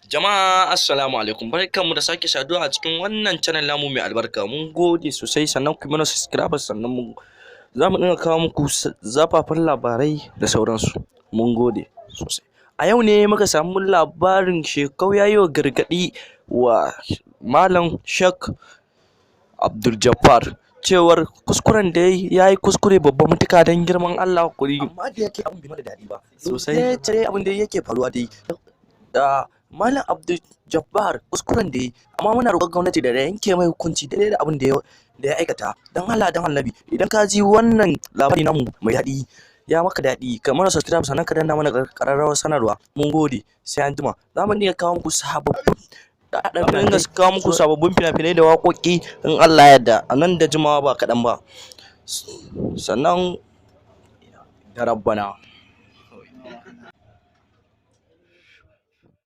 Jama'a assalamu alaikum, barkanmu da sake saduwa a cikin wannan channel namu mai albarka. Mun gode sosai, sannan ku mana subscribe, sannan za mu dinga kawo muku zafafan labarai da sauransu. Mun gode sosai. A yau ne muka samu labarin Shekau ya yi wa gargaɗi wa Malam Sheikh Abdul Jabbar cewar kuskuren da ya yi kuskure babba mutuka don girman Allah kuri. Amma da yake abin bai mana daɗi ba sosai. Sai abin da yake faruwa dai da Malam Abdul Jabbar kuskuren da yi, amma muna roƙon gwamnati da yanke mai hukunci daidai da abin da ya aikata. Dan Allah dan Annabi, idan ka ji wannan labari namu mai daɗi ya maka daɗi, kamar subscribe sannan ka danna mana ƙararrawar sanarwa. Mun gode, sai an jima. Za mu dinga kawo muku sababbin fina-finai da waƙoƙi in Allah ya yarda, a nan da jimawa ba kaɗan ba. Sannan da Rabbana.